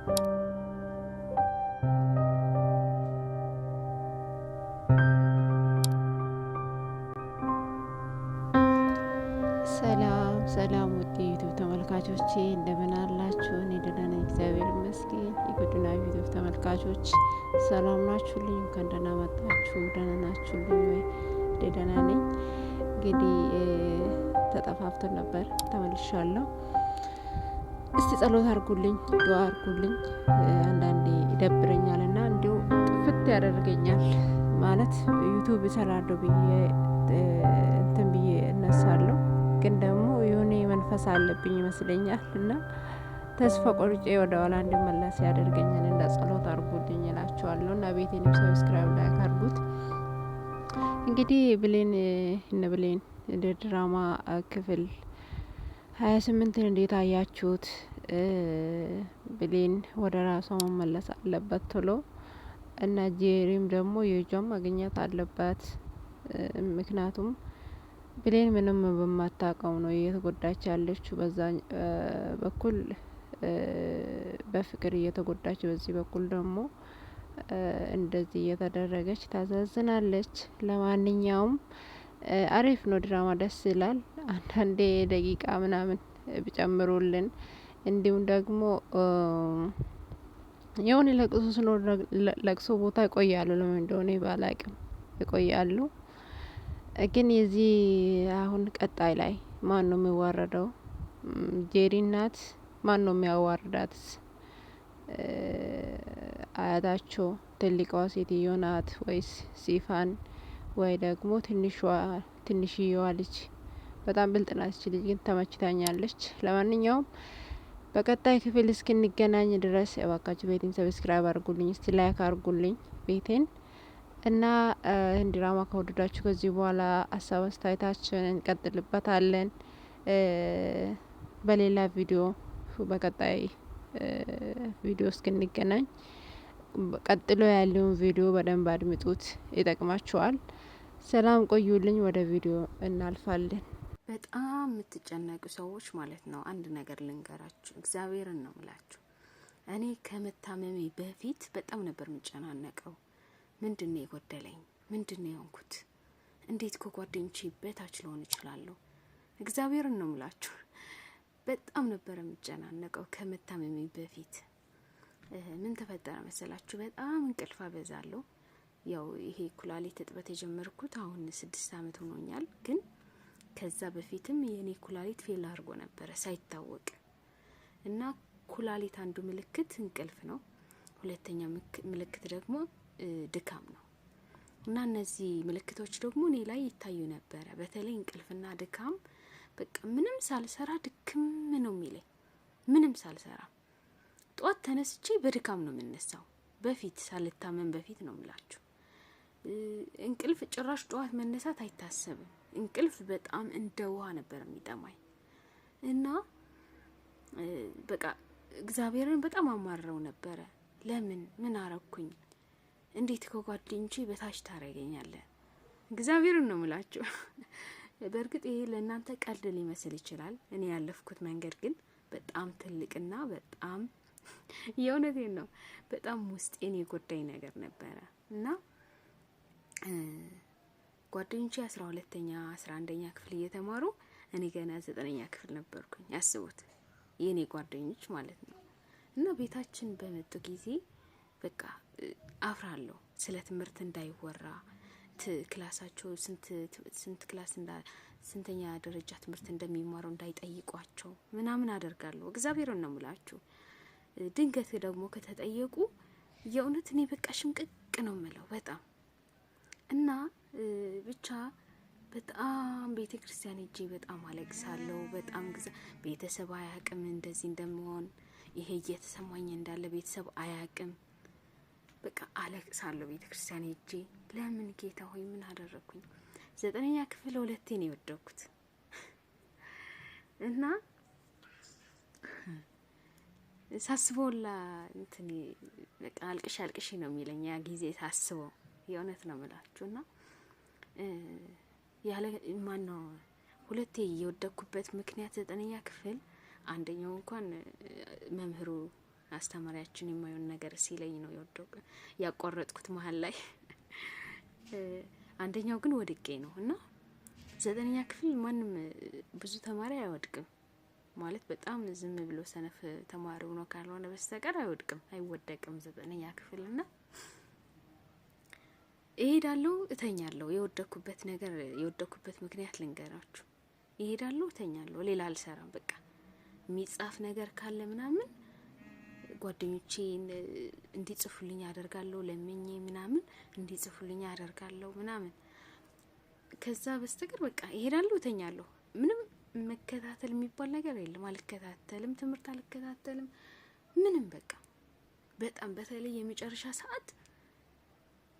ሰላም ሰላም ውድ ዩቲዩብ ተመልካቾቼ እንደምን አላችሁ? እኔ ደህና ነኝ፣ እግዚአብሔር ይመስገን። የጎድና ዩቲዩብ ተመልካቾች ሰላም ናችሁልኝ? እንኳን ደህና መጣችሁ። ደህና ናችሁልኝ ወይ? ደህና ነኝ። እንግዲህ ተጠፋፍተን ነበር፣ ተመልሻለሁ። እስቲ ጸሎት አድርጉልኝ፣ ዱአ አድርጉልኝ። አንዳንዴ ይደብረኛል እና እንዲሁ ጥፍት ያደርገኛል ማለት ዩቲዩብ እሰራለሁ ብዬ እንትን ብዬ እነሳለሁ ግን ደግሞ የሆነ መንፈስ አለብኝ ይመስለኛል እና ተስፋ ቆርጬ ወደ ኋላ እንድመለስ ያደርገኛል። እንደ ጸሎት አድርጉልኝ እላችኋለሁ እና ቤቴንም ሰብስክራይብ ላይክ አድርጉት። እንግዲህ ብሌን እነ ብሌን ድራማ ክፍል 28 እንዴት አያችሁት? ብሌን ወደ ራሷ መመለስ አለበት ቶሎ እና ጄሪም ደግሞ የእጇን ማግኘት አለባት። ምክንያቱም ብሌን ምንም በማታውቀው ነው እየተጎዳች ያለችው። በዛ በኩል በፍቅር እየተጎዳች፣ በዚህ በኩል ደግሞ እንደዚህ እየተደረገች ታሳዝናለች። ለማንኛውም አሪፍ ነው ድራማ፣ ደስ ይላል። አንዳንዴ ደቂቃ ምናምን ቢጨምሩልን፣ እንዲሁም ደግሞ የሆነ ለቅሶ ስኖር ለቅሶ ቦታ ይቆያሉ። ለምን እንደሆነ ባላቅም ይቆያሉ። ግን የዚህ አሁን ቀጣይ ላይ ማን ነው የሚዋረደው? ጄሪ ናት? ማን ነው የሚያዋርዳት? አያታቸው ትልቋ ሴትዮ ናት ወይስ ሲፋን ወይ ደግሞ ትንሽዬዋ ልጅ? በጣም ብልጥ ናት እች ልጅ፣ ግን ተመችታኛለች። ለማንኛውም በቀጣይ ክፍል እስክንገናኝ ድረስ እባካችሁ ቤቴን ሰብስክራይብ አድርጉልኝ፣ እስቲ ላይክ አድርጉልኝ ቤቴን እና ድራማ ከወደዳችሁ ከዚህ በኋላ ሀሳብ አስተያየታችን እንቀጥልበታለን። በሌላ ቪዲዮ በቀጣይ ቪዲዮ እስክንገናኝ ቀጥሎ ያለውን ቪዲዮ በደንብ አድምጡት፣ ይጠቅማችኋል። ሰላም ቆዩልኝ። ወደ ቪዲዮ እናልፋለን። በጣም የምትጨነቁ ሰዎች ማለት ነው፣ አንድ ነገር ልንገራችሁ። እግዚአብሔርን ነው ምላችሁ። እኔ ከመታመሜ በፊት በጣም ነበር የምጨናነቀው። ምንድነው የጎደለኝ? ምንድነው የሆንኩት? እንዴት ከጓደኞቼ በታች ልሆን እችላለሁ? እግዚአብሔርን ነው ምላችሁ። በጣም ነበር የምጨናነቀው ከመታመሜ በፊት። ምን ተፈጠረ መሰላችሁ? በጣም እንቅልፍ አበዛለሁ። ያው ይሄ ኩላሊት እጥበት የጀመርኩት አሁን 6 አመት ሆኖኛል። ግን ከዛ በፊትም የኔ ኩላሊት ፌል አድርጎ ነበረ ሳይታወቅ እና ኩላሊት አንዱ ምልክት እንቅልፍ ነው። ሁለተኛ ምልክት ደግሞ ድካም ነው። እና እነዚህ ምልክቶች ደግሞ እኔ ላይ ይታዩ ነበረ። በተለይ እንቅልፍና ድካም፣ በቃ ምንም ሳልሰራ ድክም ነው የሚለኝ። ምንም ሳልሰራ ጧት ተነስቼ በድካም ነው የምነሳው። በፊት ሳልታመም በፊት ነው ምላችሁ። እንቅልፍ ጭራሽ ጧት መነሳት አይታሰብም። እንቅልፍ በጣም እንደ ውሃ ነበር የሚጠማኝ እና በቃ እግዚአብሔርን በጣም አማረው ነበረ። ለምን ምን አረኩኝ? እንዴት ከጓደኞቼ በታች ታረገኛለህ? እግዚአብሔርን ነው ምላችሁ። በእርግጥ ይሄ ለእናንተ ቀልድ ሊመስል ይችላል። እኔ ያለፍኩት መንገድ ግን በጣም ትልቅና በጣም የእውነቴን ነው በጣም ውስጤን የጎዳኝ ነገር ነበረ እና ጓደኞቼ 12ኛ 11ኛ ክፍል እየተማሩ እኔ ገና 9ኛ ክፍል ነበርኩኝ። ያስቡት፣ የኔ ጓደኞች ማለት ነው። እና ቤታችን በመጡ ጊዜ በቃ አፍራለሁ። ስለ ትምህርት እንዳይወራ፣ ክላሳቸው ስንት ክላስ ስንተኛ ደረጃ ትምህርት እንደሚማሩ እንዳይጠይቋቸው ምናምን አደርጋለሁ። እግዚአብሔርን ነው የምላችሁ። ድንገት ደግሞ ከተጠየቁ የእውነት እኔ በቃ ሽምቅቅ ነው የምለው በጣም እና ብቻ በጣም ቤተ ክርስቲያን ሄጄ በጣም አለቅሳለሁ። በጣም ቤተሰብ አያቅም እንደዚህ እንደምሆን፣ ይሄ እየተሰማኝ እንዳለ ቤተሰብ አያቅም። በቃ አለቅሳለሁ ቤተ ክርስቲያን ሄጄ። ለምን ጌታ ሆይ ምን አደረኩኝ? 9ኛ ክፍል 2 ነው የወደኩት እና ሳስበውላ እንትን በቃ አልቅሽ ነው የሚለኝ ያ ጊዜ ሳስበው። የእውነት ነው የምላችሁና ያለ ማን ነው 2 የወደኩበት ምክንያት 9ኛ ክፍል አንደኛው እንኳን መምህሩ አስተማሪያችን የማይሆን ነገር ሲለኝ ነው ያቋረጥኩት መሀል ላይ። አንደኛው ግን ወድቄ ነው እና 9ኛ ክፍል ማንም ብዙ ተማሪ አይወድቅም ማለት በጣም ዝም ብሎ ሰነፍ ተማሪ ሆኖ ካልሆነ በስተቀር አይወደቅም 9ኛ ክፍል እና እሄዳለሁ እተኛለሁ። የወደኩበት ምክንያት ልንገራችሁ። እሄዳለሁ እተኛለሁ፣ ሌላ አልሰራም። በቃ የሚጻፍ ነገር ካለ ምናምን ጓደኞቼ እንዲጽፉልኝ አደርጋለሁ፣ ለምኜ ምናምን እንዲጽፉልኝ አደርጋለሁ ምናምን። ከዛ በስተቀር በቃ እሄዳለሁ እተኛለሁ። ምንም መከታተል የሚባል ነገር የለም። አልከታተልም፣ ትምህርት አልከታተልም ምንም። በቃ በጣም በተለይ የመጨረሻ ሰዓት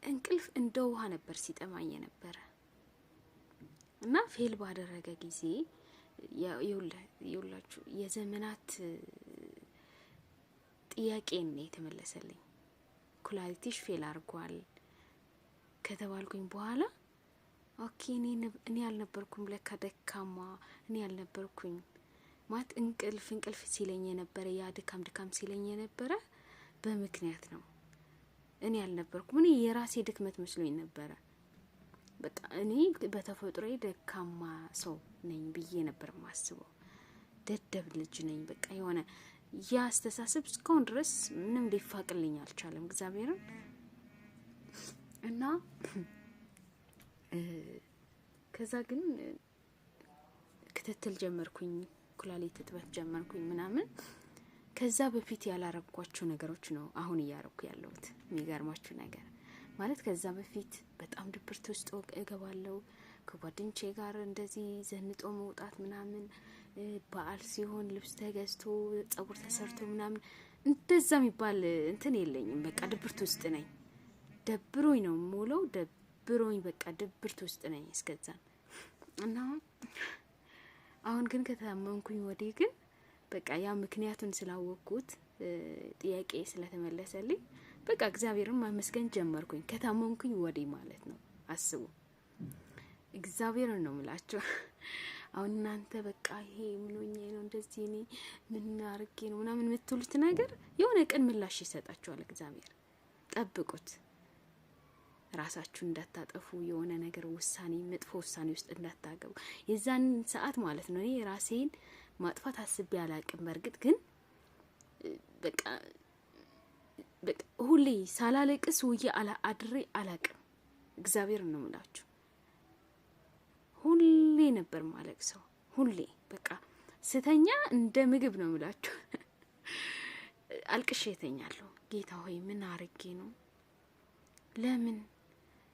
እንቅልፍ እንደ ውሃ ነበር ሲጠማኝ ነበረ እና ፌል ባደረገ ጊዜ ይውላችሁ የዘመናት ጥያቄ ነው የተመለሰልኝ። ኩላሊቲሽ ፌል አድርጓል ከተባልኩኝ በኋላ ኦኬ እኔ ያልነበርኩም ለካ ደካማ እኔ ያልነበርኩኝ ማለት እንቅልፍ ሲለኝ የነበረ ያ ድካም ሲለኝ የነበረ በምክንያት ነው። እኔ ያልነበርኩም እኔ የራሴ ድክመት መስሎኝ ነበረ። በቃ እኔ በተፈጥሮዬ ደካማ ሰው ነኝ ብዬ ነበር ማስበው። ደደብ ልጅ ነኝ በቃ የሆነ ያ አስተሳሰብ እስካሁን ድረስ ምንም ሊፋቅልኝ አልቻለም እግዚአብሔርን። እና ከዛ ግን ክትትል ጀመርኩኝ፣ ኩላሊት እጥበት ጀመርኩኝ ምናምን። ከዛ በፊት ያላረኳቸው ነገሮች ነው አሁን እያረኩ ያለሁት። የሚገርማችሁ ነገር ማለት ከዛ በፊት በጣም ድብርት ውስጥ እገባለሁ። ከጓደኞቼ ጋር እንደዚህ ዘንጦ መውጣት ምናምን፣ በዓል ሲሆን ልብስ ተገዝቶ ጸጉር ተሰርቶ ምናምን እንደዛ የሚባል እንትን የለኝም። በቃ ድብርት ውስጥ ነኝ። ደብሮኝ ነው የምውለው። ደብሮኝ በቃ ድብርት ውስጥ ነኝ እስከዛ። እና አሁን ግን ከታመምኩኝ ወዲህ ግን በቃ ያ ምክንያቱን ስላወቅኩት ጥያቄ ስለተመለሰልኝ በቃ እግዚአብሔርን ማመስገን ጀመርኩኝ። ከታመምኩኝ ወዲህ ማለት ነው። አስቡ፣ እግዚአብሔርን ነው የምላችሁ። አሁን እናንተ በቃ ይሄ ምን ሆኜ ነው እንደዚህ እኔ ምን አርጌ ነው ምናምን የምትሉት ነገር የሆነ ቀን ምላሽ ይሰጣችኋል እግዚአብሔር። ጠብቁት። ራሳችሁን እንዳታጠፉ፣ የሆነ ነገር መጥፎ ውሳኔ ውስጥ እንዳታገቡ። የዛን ሰዓት ማለት ነው እኔ ራሴን ማጥፋት አስቤ አላቅም። በርግጥ ግን በቃ ሁሌ ሳላለቅስ ውዬ አድሬ አላቅም። እግዚአብሔር ነው የምላችሁ። ሁሌ ነበር ማለቅሰው። ሁሌ በቃ ስተኛ እንደ ምግብ ነው የምላችሁ። አልቅሼ እተኛለሁ። ጌታ ሆይ ምን አርጌ ነው? ለምን?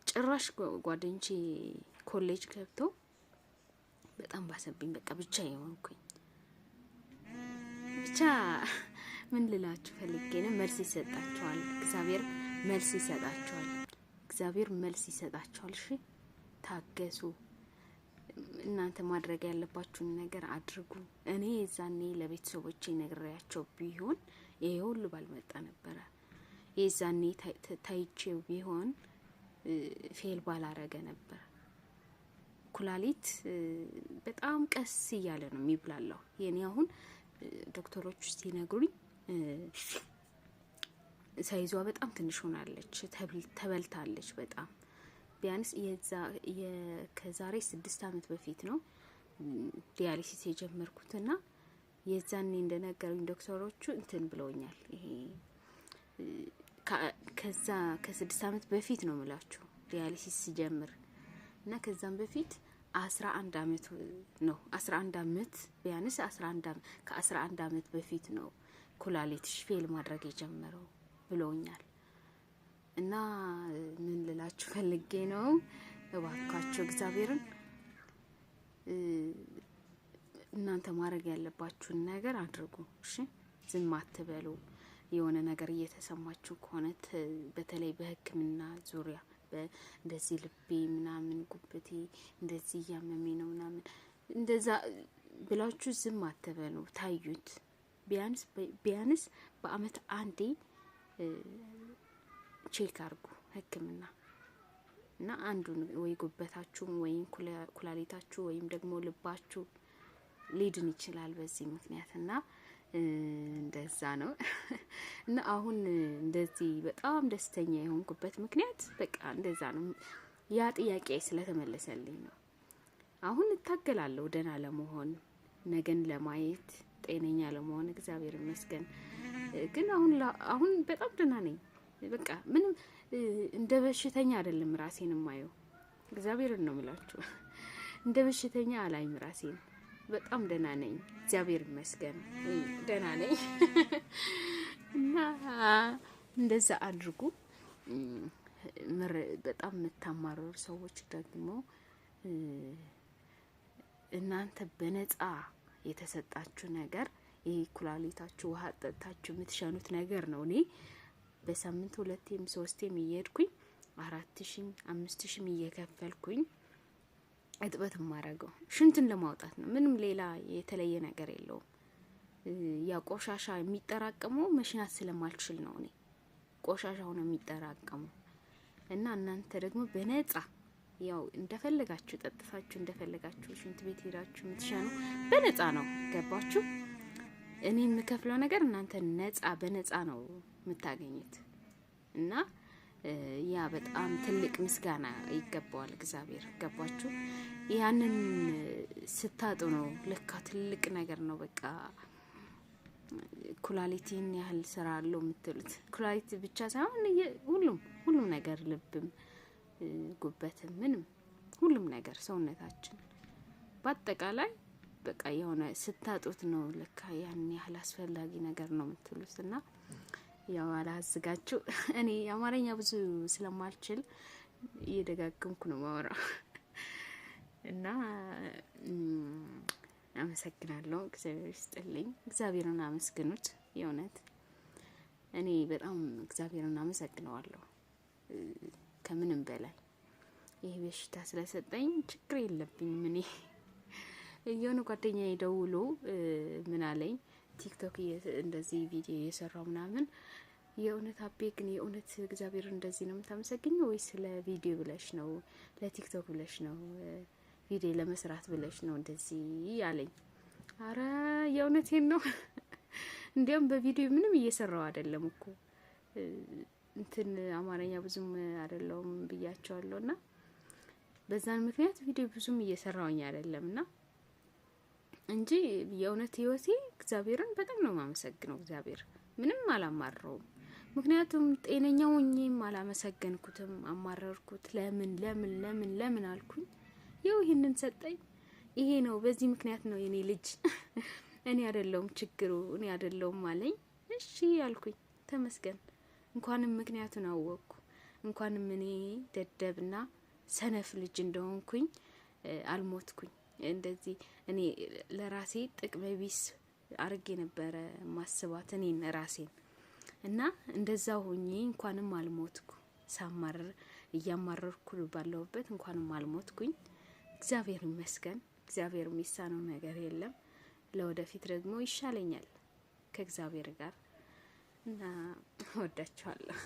ጭራሽ ጓደኞቼ ኮሌጅ ገብተው በጣም ባሰብኝ። በቃ ብቻ የሆንኩኝ ብቻ ምን ልላችሁ ፈልጌ ነው። መልስ ይሰጣችኋል እግዚአብሔር፣ መልስ ይሰጣችኋል እግዚአብሔር፣ መልስ ይሰጣችኋል። እሺ ታገሱ። እናንተ ማድረግ ያለባችሁን ነገር አድርጉ። እኔ የዛኔ ለቤተሰቦቼ ነግሬያቸው ቢሆን ይሄ ሁሉ ባልመጣ ነበረ። የዛኔ ታይቼው ቢሆን ፌል ባላረገ ነበር። ኩላሊት በጣም ቀስ እያለ ነው የሚብላላው። የኔ አሁን ዶክተሮች ሲነግሩኝ ሳይዟ በጣም ትንሽ ሆናለች፣ ተበልታለች በጣም። ቢያንስ ከዛሬ 6 አመት በፊት ነው ዲያሊሲስ የጀመርኩትና የዛኔ እንደነገሩኝ ዶክተሮቹ እንትን ብለውኛል። ይሄ ከዛ ከ6 አመት በፊት ነው ምላችሁ ዲያሊሲስ ሲጀምር እና ከዛም በፊት 11 አመት ነው 11 አመት ቢያንስ 11 አመት በፊት ነው ኩላሊትሽ ፌል ማድረግ የጀመረው ብለውኛል። እና ምን ልላችሁ ፈልጌ ነው፣ እባካችሁ እግዚአብሔርን እናንተ ማድረግ ያለባችሁን ነገር አድርጉ። እሺ ዝም አትበሉ። የሆነ ነገር እየተሰማችሁ ከሆነ በተለይ በሕክምና ዙሪያ እንደዚህ ልቤ ምናምን ጉበቴ እንደዚህ እያመመኝ ነው ምናምን እንደዛ ብላችሁ ዝም አትበሉ። ታዩት። ቢያንስ በአመት አንዴ ቼክ አርጉ ሕክምና እና አንዱን ወይ ጉበታችሁ ወይም ኩላሊታችሁ ወይም ደግሞ ልባችሁ ሊድን ይችላል በዚህ ምክንያት እና እንደዛ ነው። እና አሁን እንደዚህ በጣም ደስተኛ የሆንኩበት ምክንያት በቃ እንደዛ ነው። ያ ጥያቄ ስለተመለሰልኝ ነው። አሁን እታገላለሁ ደህና ለመሆን፣ ነገን ለማየት፣ ጤነኛ ለመሆን እግዚአብሔር ይመስገን። ግን አሁን በጣም ደህና ነኝ። በቃ ምንም እንደ በሽተኛ አይደለም ራሴን ማየው። እግዚአብሔርን ነው የምላችሁ። እንደ በሽተኛ አላይም ራሴን። በጣም ደህና ነኝ። እግዚአብሔር ይመስገን ደህና ነኝ። እና እንደዛ አድርጉ። በጣም የምታማረሩ ሰዎች ደግሞ እናንተ በነፃ የተሰጣችሁ ነገር ይሄ ኩላሊታችሁ ውሃ ጠጣችሁ የምትሸኑት ነገር ነው። እኔ በሳምንት 2ም 3ም እየሄድኩኝ 4000 5000 እየከፈልኩኝ እጥበት ማረገው ሽንትን ለማውጣት ነው። ምንም ሌላ የተለየ ነገር የለውም። ያ ቆሻሻ የሚጠራቀመው መሽናት ስለማልችል ነው። እኔ ቆሻሻው ነው የሚጠራቀመው እና እናንተ ደግሞ በነፃ ያው እንደፈለጋችሁ ጠጥታችሁ እንደፈለጋችሁ ሽንት ቤት ሄዳችሁ የምትሸኑ በነፃ ነው። ገባችሁ? እኔ የምከፍለው ነገር እናንተ ነፃ በነፃ ነው የምታገኙት እና ያ በጣም ትልቅ ምስጋና ይገባዋል እግዚአብሔር። ገባችሁ? ያንን ስታጡ ነው ለካ ትልቅ ነገር ነው። በቃ ኩላሊቲን ያህል ስራ አለው የምትሉት ኩላሊት ብቻ ሳይሆን ሁሉም ነገር ልብም፣ ጉበትም፣ ምንም ሁሉም ነገር ሰውነታችን በአጠቃላይ በቃ የሆነ ስታጡት ነው ለካ ያን ያህል አስፈላጊ ነገር ነው የምትሉትና ያው አላዝጋችሁ። እኔ አማርኛ ብዙ ስለማልችል እየደጋገምኩ ነው ማወራው እና አመሰግናለሁ። እግዚአብሔር ይስጥልኝ። እግዚአብሔርን አመስግኑት። የእውነት እኔ በጣም እግዚአብሔርን አመሰግነዋለሁ ከምንም በላይ ይሄ በሽታ ስለሰጠኝ ችግር የለብኝም። እኔ የሆነ ጓደኛዬ ደውሎ ምን አለኝ፣ ቲክቶክ እንደዚህ ቪዲዮ እየሰራው ምናምን የእውነት አቤ ግን የእውነት እግዚአብሔር እንደዚህ ነው የምታመሰግኘው ወይስ ለቪዲዮ ብለሽ ነው ለቲክቶክ ብለሽ ነው ቪዲዮ ለመስራት ብለሽ ነው እንደዚህ ያለኝ? አረ የእውነቴን ነው። እንዲያውም በቪዲዮ ምንም እየሰራው አይደለም እኮ እንትን አማርኛ ብዙም አይደለም ብያቸዋለሁና በዛን ምክንያት ቪዲዮ ብዙም እየሰራውኝ አይደለምና እንጂ የእውነት ህይወቴ እግዚአብሔርን በጣም ነው ማመሰግነው። እግዚአብሔር ምንም አላማረውም። ምክንያቱም ጤነኛው ሆኜም አላመሰገንኩትም፣ አማረርኩት። ለምን አልኩኝ። ይው ይሄንን ሰጠኝ። ይሄ ነው በዚህ ምክንያት ነው የኔ ልጅ እኔ አይደለሁም ችግሩ እኔ አይደለሁም አለኝ። እሺ ያልኩኝ ተመስገን። እንኳንም ምክንያቱን አወቅኩ። እንኳንም እኔ ደደብና ሰነፍ ልጅ እንደሆንኩኝ አልሞትኩኝ። እንደዚህ እኔ ለራሴ ጥቅመ ቢስ አርጌ ነበረ ማስባት እኔን ራሴን እና እንደዛ ሆኜ እንኳንም አልሞትኩ። ሳማረር እያማረርኩ ባለውበት እንኳንም አልሞትኩኝ። እግዚአብሔር ይመስገን። እግዚአብሔር የሚሳነው ነገር የለም። ለወደፊት ደግሞ ይሻለኛል ከእግዚአብሔር ጋር እና ወዳችኋለሁ።